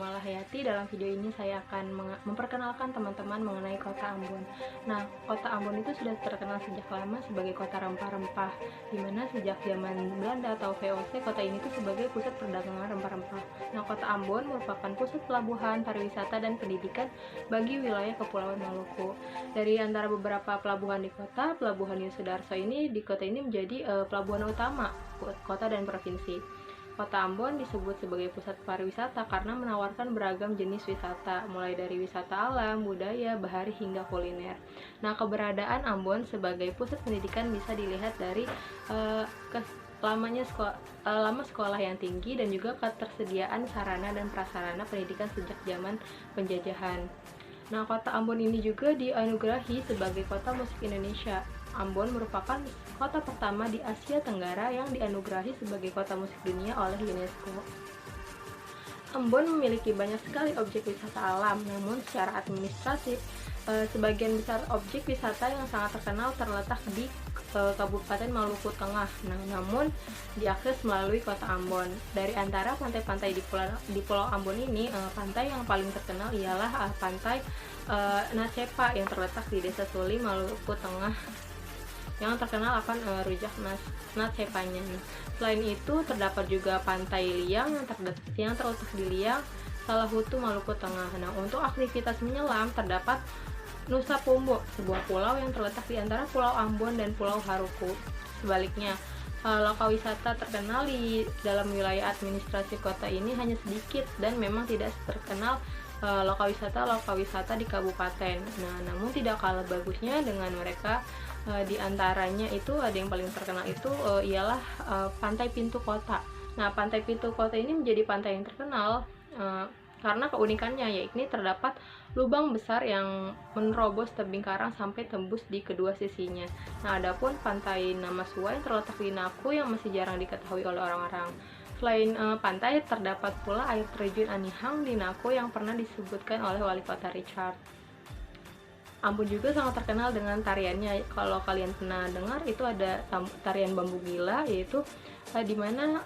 Malahayati. Dalam video ini saya akan memperkenalkan teman-teman mengenai kota Ambon. Nah, kota Ambon itu sudah terkenal sejak lama sebagai kota rempah-rempah, dimana sejak zaman Belanda atau VOC, kota ini tuh sebagai pusat perdagangan rempah-rempah. Nah, kota Ambon merupakan pusat pelabuhan, pariwisata, dan pendidikan bagi wilayah Kepulauan Maluku. Dari antara beberapa pelabuhan di kota, Pelabuhan Yosudarso ini di kota ini menjadi pelabuhan utama kota dan provinsi. Kota Ambon disebut sebagai pusat pariwisata karena menawarkan beragam jenis wisata, mulai dari wisata alam, budaya, bahari, hingga kuliner. Nah, keberadaan Ambon sebagai pusat pendidikan bisa dilihat dari lama sekolah yang tinggi dan juga ketersediaan sarana dan prasarana pendidikan sejak zaman penjajahan. Nah, kota Ambon ini juga dianugerahi sebagai kota musik Indonesia. Ambon merupakan kota pertama di Asia Tenggara yang dianugerahi sebagai kota musik dunia oleh UNESCO. Ambon memiliki banyak sekali objek wisata alam, namun secara administratif, sebagian besar objek wisata yang sangat terkenal terletak di Kabupaten Maluku Tengah. Nah, namun diakses melalui kota Ambon. Dari antara pantai-pantai di Pulau Ambon ini, pantai yang paling terkenal ialah pantai Nacepa yang terletak di Desa Suli, Maluku Tengah, yang terkenal akan rujak Nacepanya. Selain itu, terdapat juga pantai Liang yang terletak di Liang, Salahutu, Maluku Tengah. Nah, untuk aktivitas menyelam terdapat Nusa Pombo, sebuah pulau yang terletak di antara Pulau Ambon dan Pulau Haruku. Sebaliknya, lokal wisata terkenal di dalam wilayah administrasi kota ini hanya sedikit dan memang tidak terkenal lokal wisata di kabupaten. Nah, namun tidak kalah bagusnya dengan mereka. Di antaranya itu ada yang paling terkenal itu ialah Pantai Pintu Kota. Nah, Pantai Pintu Kota ini menjadi pantai yang terkenal karena keunikannya, yaitu terdapat lubang besar yang menerobos tebing karang sampai tembus di kedua sisinya. Nah, adapun Pantai Namasua yang terletak di Naku yang masih jarang diketahui oleh orang-orang. Selain pantai, terdapat pula air terjun Anihang di Naku yang pernah disebutkan oleh Wali Kota Richard. Ambon juga sangat terkenal dengan tariannya. Kalau kalian pernah dengar, itu ada tarian bambu gila, yaitu dimana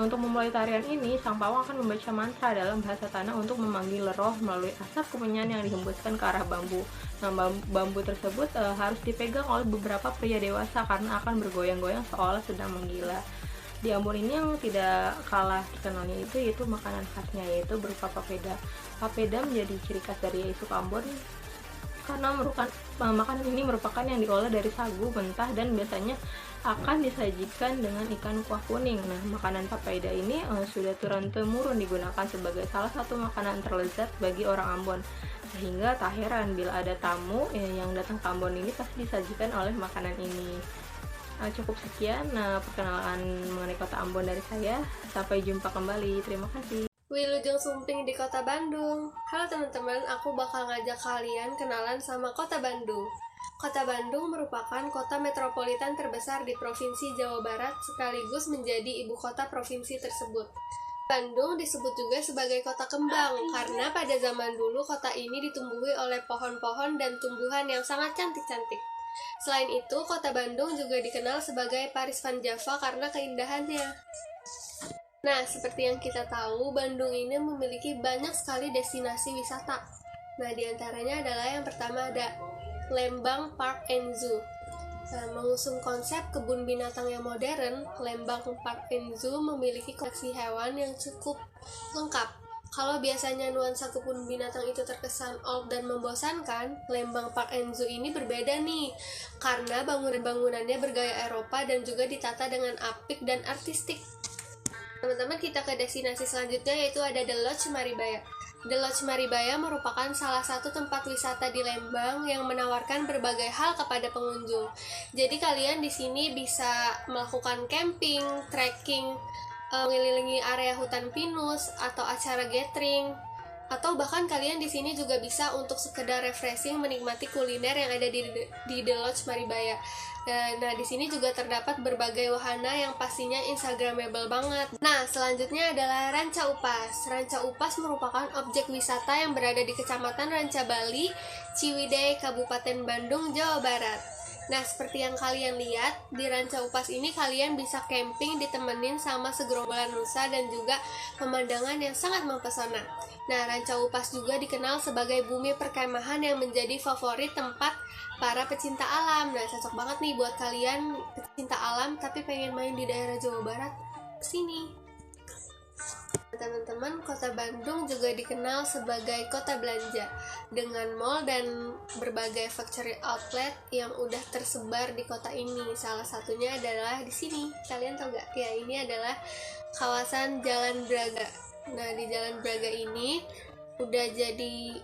untuk memulai tarian ini, sang pawang akan membaca mantra dalam bahasa tanah untuk memanggil roh melalui asap kemenyan yang dihembuskan ke arah bambu. Nah, bambu tersebut harus dipegang oleh beberapa pria dewasa karena akan bergoyang-goyang seolah sedang menggila. Di Ambon ini yang tidak kalah terkenalnya yaitu makanan khasnya, yaitu berupa papeda. Papeda menjadi ciri khas dari suku Ambon karena makanan ini merupakan yang diolah dari sagu mentah dan biasanya akan disajikan dengan ikan kuah kuning. Nah, makanan papeda ini sudah turun-temurun digunakan sebagai salah satu makanan terlezat bagi orang Ambon, sehingga tak heran bila ada tamu yang datang ke Ambon ini pasti disajikan oleh makanan ini. Cukup sekian perkenalan mengenai kota Ambon dari saya. Sampai jumpa kembali. Terima kasih. Wilujeng Sumping di Kota Bandung. Halo teman-teman, aku bakal ngajak kalian kenalan sama Kota Bandung. Kota Bandung merupakan kota metropolitan terbesar di Provinsi Jawa Barat sekaligus menjadi ibu kota provinsi tersebut. Bandung disebut juga sebagai kota kembang karena pada zaman dulu kota ini ditumbuhi oleh pohon-pohon dan tumbuhan yang sangat cantik-cantik. Selain itu, kota Bandung juga dikenal sebagai Paris Van Java karena keindahannya. Nah, seperti yang kita tahu, Bandung ini memiliki banyak sekali destinasi wisata. Nah, diantaranya adalah yang pertama ada Lembang Park and Zoo. Nah, mengusung konsep kebun binatang yang modern, Lembang Park and Zoo memiliki koleksi hewan yang cukup lengkap. Kalau biasanya nuansa kebun binatang itu terkesan old dan membosankan, Lembang Park and Zoo ini berbeda nih, karena bangunan-bangunannya bergaya Eropa dan juga ditata dengan apik dan artistik. Teman-teman, kita ke destinasi selanjutnya yaitu ada The Lodge Maribaya. The Lodge Maribaya merupakan salah satu tempat wisata di Lembang yang menawarkan berbagai hal kepada pengunjung. Jadi kalian di sini bisa melakukan camping, trekking, mengelilingi area hutan pinus atau acara gathering, atau bahkan kalian di sini juga bisa untuk sekedar refreshing menikmati kuliner yang ada di The Lodge Maribaya. Nah, di sini juga terdapat berbagai wahana yang pastinya instagramable banget. Nah, selanjutnya adalah Ranca Upas. Ranca Upas merupakan objek wisata yang berada di Kecamatan Ranca Bali, Ciwidey, Kabupaten Bandung, Jawa Barat. Nah, seperti yang kalian lihat, di Ranca Upas ini kalian bisa camping ditemenin sama segerombolan rusa dan juga pemandangan yang sangat mempesona. Nah, Ranca Upas juga dikenal sebagai bumi perkemahan yang menjadi favorit tempat para pecinta alam. Nah, cocok banget nih buat kalian pecinta alam tapi pengen main di daerah Jawa Barat, kesini. Teman-teman, kota Bandung juga dikenal sebagai kota belanja dengan mall dan berbagai factory outlet yang udah tersebar di kota ini. Salah satunya adalah di sini. Kalian tahu gak? Ya, ini adalah kawasan Jalan Braga. Nah, di Jalan Braga ini udah jadi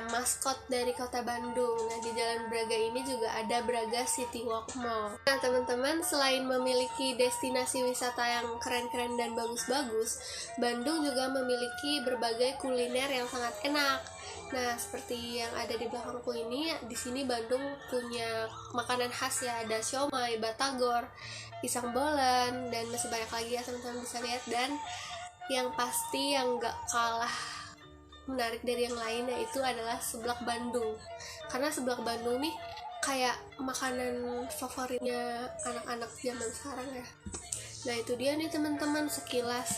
maskot dari kota Bandung. Nah, di Jalan Braga ini juga ada Braga City Walk Mall. Nah, teman-teman, selain memiliki destinasi wisata yang keren-keren dan bagus-bagus, Bandung juga memiliki berbagai kuliner yang sangat enak. Nah, seperti yang ada di belakangku ini, di sini Bandung punya makanan khas ya, ada siomay, batagor, pisang bolen, dan masih banyak lagi ya teman-teman bisa lihat. Dan yang pasti yang gak kalah menarik dari yang lain yaitu adalah seblak Bandung, karena seblak Bandung nih kayak makanan favoritnya anak-anak zaman sekarang ya. Nah, itu dia nih teman-teman sekilas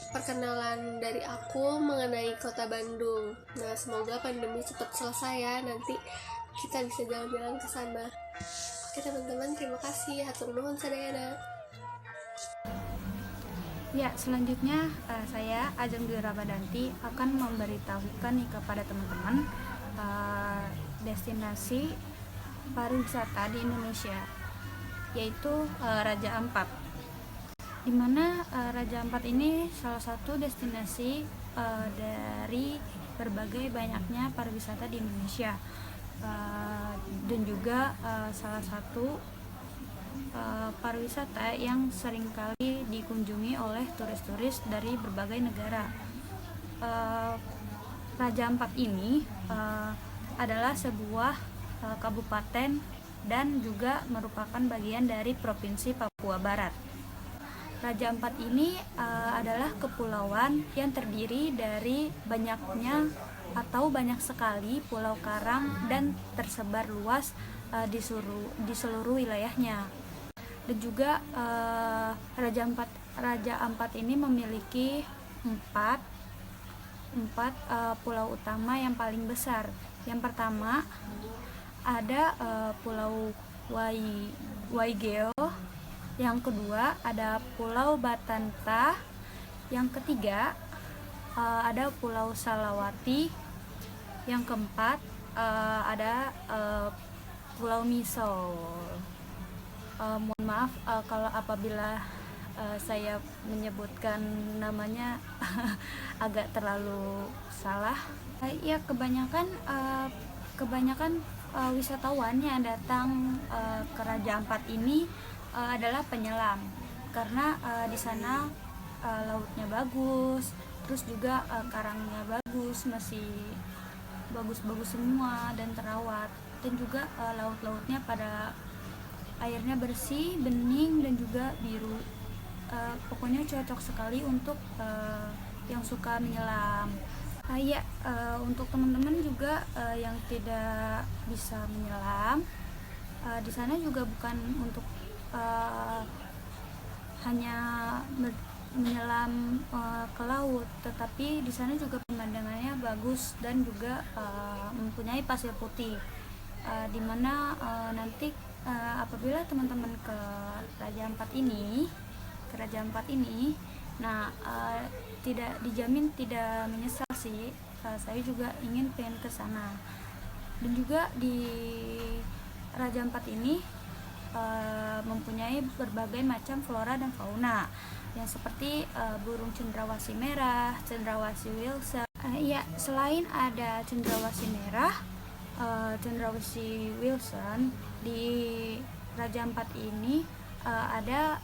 perkenalan dari aku mengenai kota Bandung. Nah, semoga pandemi cepat selesai ya, nanti kita bisa jalan-jalan ke sana. Oke teman-teman, terima kasih, hatur nuhun sadayana. Ya, selanjutnya saya Ajeng Dwi Ramadhanti akan memberitahukan nih kepada teman-teman destinasi pariwisata di Indonesia, yaitu Raja Ampat. Di mana Raja Ampat ini salah satu destinasi dari berbagai banyaknya pariwisata di Indonesia, dan juga salah satu pariwisata yang seringkali dikunjungi oleh turis-turis dari berbagai negara. Raja Ampat ini adalah sebuah kabupaten dan juga merupakan bagian dari Provinsi Papua Barat. Raja Ampat ini adalah kepulauan yang terdiri dari banyak sekali pulau karang dan tersebar luas di seluruh wilayahnya. Dan juga Raja Ampat ini memiliki empat pulau utama yang paling besar. Yang pertama ada Pulau Waigeo, yang kedua ada Pulau Batanta, yang ketiga ada Pulau Salawati, yang keempat ada Pulau Misol. Mohon maaf kalau apabila saya menyebutkan namanya agak terlalu salah. Ya, kebanyakan wisatawan yang datang ke Raja Ampat ini adalah penyelam, karena di sana lautnya bagus, terus juga karangnya bagus, masih bagus-bagus semua dan terawat, dan juga laut-lautnya pada airnya bersih, bening, dan juga biru. Pokoknya cocok sekali untuk yang suka menyelam. Untuk teman-teman juga yang tidak bisa menyelam, di sana juga bukan untuk hanya menyelam ke laut, tetapi di sana juga pemandangannya bagus dan juga mempunyai pasir putih, dimana nanti apabila teman-teman ke Raja Ampat ini, nah tidak dijamin tidak menyesal sih. Saya juga pengen ke sana. Dan juga di Raja Ampat ini mempunyai berbagai macam flora dan fauna, yang seperti burung cendrawasih merah, cendrawasih Wilson. Selain ada cendrawasih merah, cendrawasih Wilson, di Raja Ampat ini ada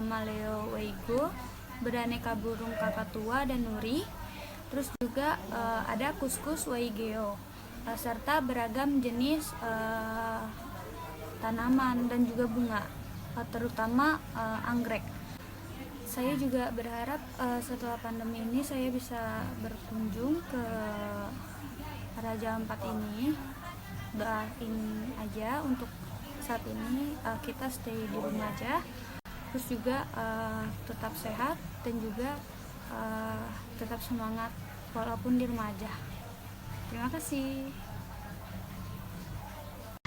maleo weigo, beraneka burung kakatua dan nuri, terus juga ada kuskus waigeo, serta beragam jenis tanaman dan juga bunga, terutama anggrek. Saya juga berharap setelah pandemi ini saya bisa berkunjung ke Raja Ampat ini. Doain aja untuk saat ini kita stay di rumah aja, terus juga tetap sehat dan juga tetap semangat walaupun di rumah aja. Terima kasih.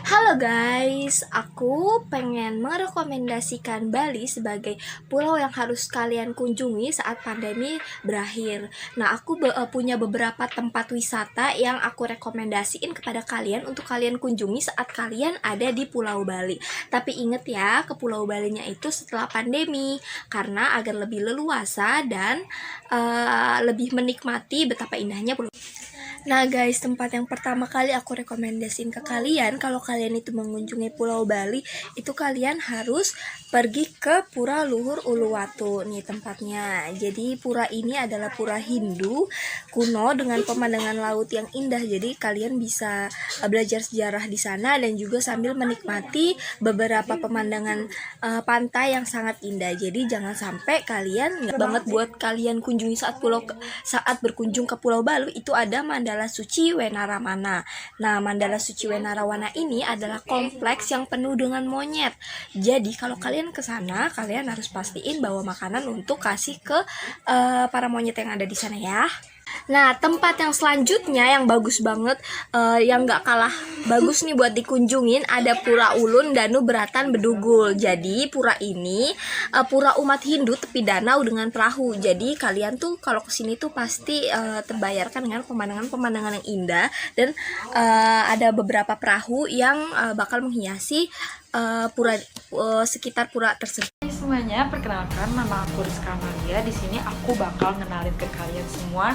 Halo guys, aku pengen merekomendasikan Bali sebagai pulau yang harus kalian kunjungi saat pandemi berakhir. Nah, aku punya beberapa tempat wisata yang aku rekomendasiin kepada kalian untuk kalian kunjungi saat kalian ada di Pulau Bali. Tapi inget ya, ke Pulau Balinya itu setelah pandemi, karena agar lebih leluasa dan lebih menikmati betapa indahnya pulau. Nah guys, tempat yang pertama kali aku rekomendasiin ke kalian kalau kalian itu mengunjungi Pulau Bali, itu kalian harus pergi ke Pura Luhur Uluwatu nih tempatnya. Jadi pura ini adalah pura Hindu kuno dengan pemandangan laut yang indah. Jadi kalian bisa belajar sejarah di sana dan juga sambil menikmati beberapa pemandangan pantai yang sangat indah. Jadi jangan sampai kalian banget buat kalian kunjungi saat berkunjung ke Pulau Bali itu ada Mandala Suci Wenaramana. Nah, Mandala Suci Wenaramana ini adalah kompleks yang penuh dengan monyet. Jadi, kalau kalian ke sana, kalian harus pastiin bawa makanan untuk kasih ke para monyet yang ada di sana ya. Nah, tempat yang selanjutnya yang bagus banget, yang gak kalah bagus nih buat dikunjungin, ada Pura Ulun Danu Beratan Bedugul. Jadi pura ini pura umat Hindu tepi danau dengan perahu. Jadi kalian tuh kalau kesini tuh pasti terbayarkan dengan pemandangan-pemandangan yang indah. Dan ada beberapa perahu yang bakal menghiasi sekitar pura tersebut. Semuanya, perkenalkan, nama aku Rizka Amalia. Di sini aku bakal ngenalin ke kalian semua.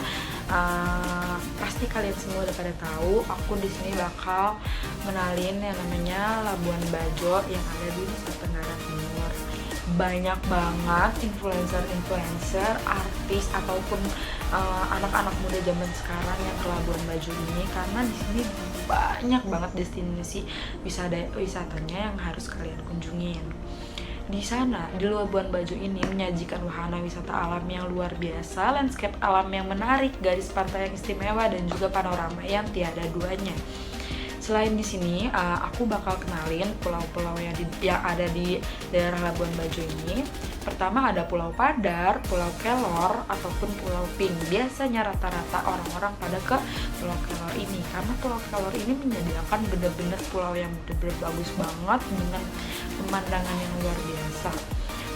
Pasti kalian semua udah pada tahu. Aku di sini bakal ngenalin yang namanya Labuan Bajo yang ada di Nusa Tenggara Timur. Banyak banget influencer, artis ataupun anak-anak muda zaman sekarang yang ke Labuan Bajo ini, karena di sini banyak banget destinasi wisatanya yang harus kalian kunjungin. Di sana, di Labuan Bajo ini menyajikan wahana wisata alam yang luar biasa, landscape alam yang menarik, garis pantai yang istimewa, dan juga panorama yang tiada duanya. Selain di sini, aku bakal kenalin pulau-pulau yang ada di daerah Labuan Bajo ini. Pertama ada Pulau Padar, Pulau Kelor, ataupun Pulau Pink. Biasanya rata-rata orang-orang pada ke Pulau Kelor ini, karena Pulau Kelor ini menyediakan bener-bener pulau yang bener-bener bagus banget dengan pemandangan yang luar biasa.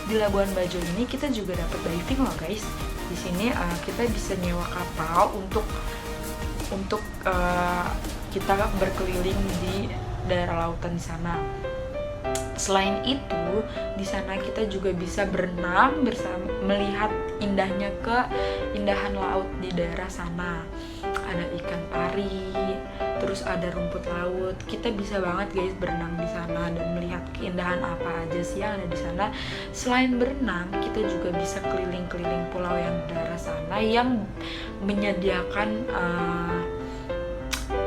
Di Labuan Bajo ini kita juga dapat diving loh guys. Di sini kita bisa nyewa kapal untuk kita berkeliling di daerah lautan di sana. Selain itu, di sana kita juga bisa berenang bersama, melihat keindahan laut di daerah sana. Ada ikan pari, terus ada rumput laut. Kita bisa banget guys berenang di sana dan melihat keindahan apa aja sih yang ada di sana. Selain berenang, kita juga bisa keliling-keliling pulau yang di daerah sana yang menyediakan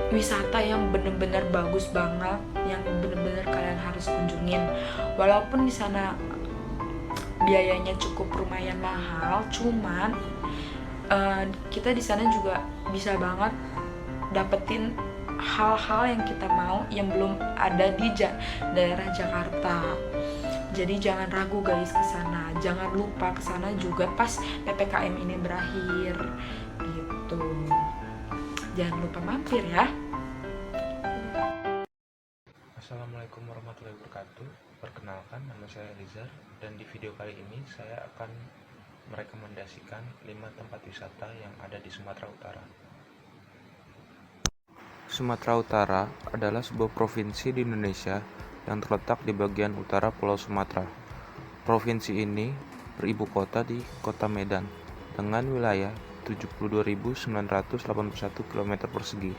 wisata yang bener-bener bagus banget, yang bener-bener kalian harus kunjungin. Walaupun di sana biayanya cukup lumayan mahal, cuman kita di sana juga bisa banget dapetin hal-hal yang kita mau yang belum ada di daerah Jakarta. Jadi jangan ragu guys ke sana. Jangan lupa ke sana juga pas PPKM ini berakhir gitu. Jangan lupa mampir ya. Assalamualaikum warahmatullahi wabarakatuh. Perkenalkan, nama saya Rizar, dan di video kali ini saya akan merekomendasikan 5 tempat wisata yang ada di Sumatera Utara. Sumatera Utara adalah sebuah provinsi di Indonesia yang terletak di bagian utara Pulau Sumatera. Provinsi ini beribu kota di Kota Medan dengan wilayah 72.981 km persegi.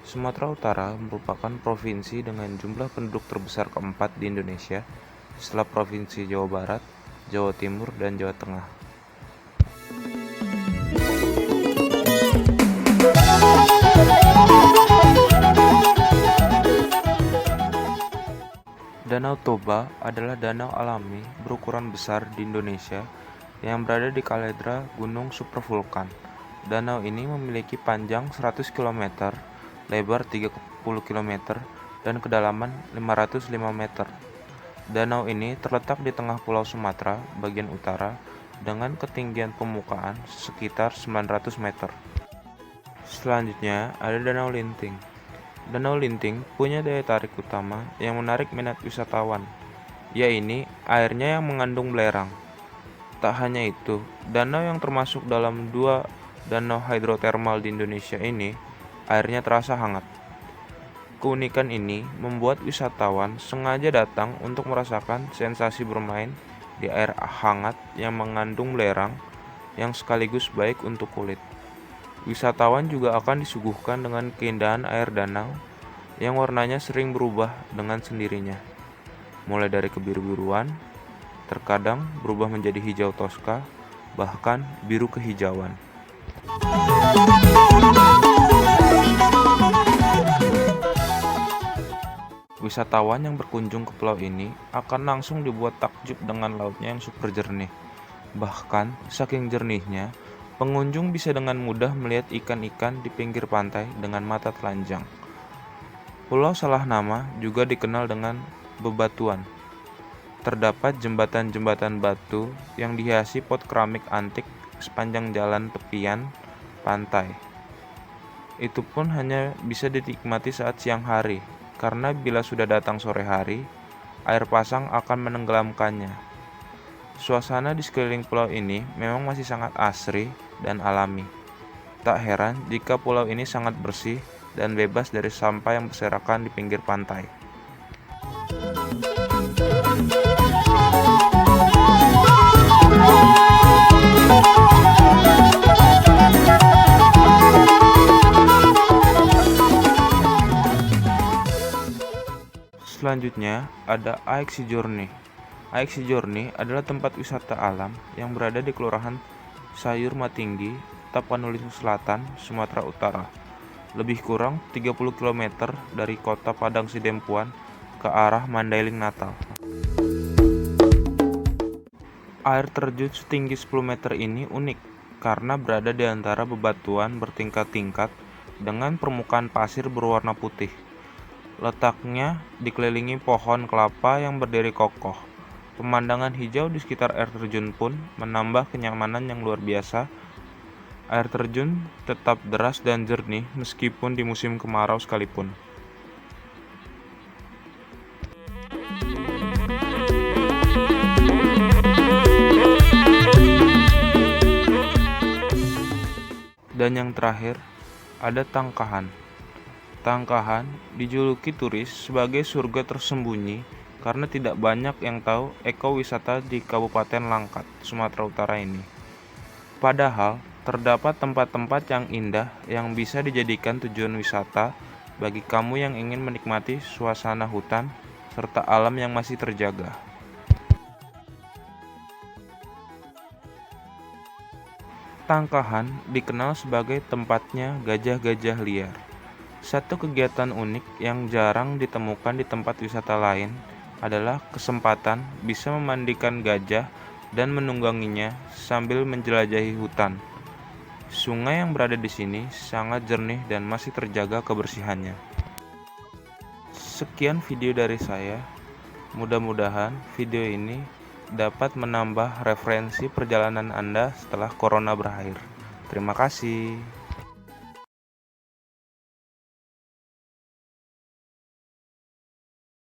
Sumatera Utara merupakan provinsi dengan jumlah penduduk terbesar keempat di Indonesia setelah Provinsi Jawa Barat, Jawa Timur, dan Jawa Tengah. Danau Toba adalah danau alami berukuran besar di Indonesia yang berada di kaldera gunung supervulkan. Danau ini memiliki panjang 100 km, lebar 30 km, dan kedalaman 505 meter. Danau ini terletak di tengah Pulau Sumatera bagian utara dengan ketinggian permukaan sekitar 900 meter. Selanjutnya ada Danau Linting. Danau Linting punya daya tarik utama yang menarik minat wisatawan, yaitu airnya yang mengandung belerang. Tak hanya itu, danau yang termasuk dalam 2 danau hidrotermal di Indonesia ini, airnya terasa hangat. Keunikan ini membuat wisatawan sengaja datang untuk merasakan sensasi bermain di air hangat yang mengandung belerang yang sekaligus baik untuk kulit. Wisatawan juga akan disuguhkan dengan keindahan air danau yang warnanya sering berubah dengan sendirinya, mulai dari kebiru-biruan, terkadang berubah menjadi hijau toska, bahkan biru kehijauan. Wisatawan yang berkunjung ke pulau ini akan langsung dibuat takjub dengan lautnya yang super jernih. Bahkan, saking jernihnya, pengunjung bisa dengan mudah melihat ikan-ikan di pinggir pantai dengan mata telanjang. Pulau Salah Nama juga dikenal dengan bebatuan. Terdapat jembatan-jembatan batu yang dihiasi pot keramik antik sepanjang jalan tepian pantai. Itu pun hanya bisa dinikmati saat siang hari, karena bila sudah datang sore hari, air pasang akan menenggelamkannya. Suasana di sekeliling pulau ini memang masih sangat asri dan alami. Tak heran jika pulau ini sangat bersih dan bebas dari sampah yang berserakan di pinggir pantai. Selanjutnya ada AXI Journey. AXI Journey adalah tempat wisata alam yang berada di Kelurahan Sayur Matinggi, Tapanuli Selatan, Sumatera Utara. Lebih kurang 30 km dari kota Padang Sidempuan ke arah Mandailing Natal. Air terjun setinggi 10 meter ini unik karena berada di antara bebatuan bertingkat-tingkat dengan permukaan pasir berwarna putih. Letaknya dikelilingi pohon kelapa yang berdiri kokoh. Pemandangan hijau di sekitar air terjun pun menambah kenyamanan yang luar biasa. Air terjun tetap deras dan jernih meskipun di musim kemarau sekalipun. Dan yang terakhir, ada Tangkahan. Tangkahan dijuluki turis sebagai surga tersembunyi karena tidak banyak yang tahu ekowisata di Kabupaten Langkat, Sumatera Utara ini. Padahal, terdapat tempat-tempat yang indah yang bisa dijadikan tujuan wisata bagi kamu yang ingin menikmati suasana hutan serta alam yang masih terjaga. Tangkahan dikenal sebagai tempatnya gajah-gajah liar. Satu kegiatan unik yang jarang ditemukan di tempat wisata lain adalah kesempatan bisa memandikan gajah dan menungganginya sambil menjelajahi hutan. Sungai yang berada di sini sangat jernih dan masih terjaga kebersihannya. Sekian video dari saya. Mudah-mudahan video ini dapat menambah referensi perjalanan Anda setelah corona berakhir. Terima kasih.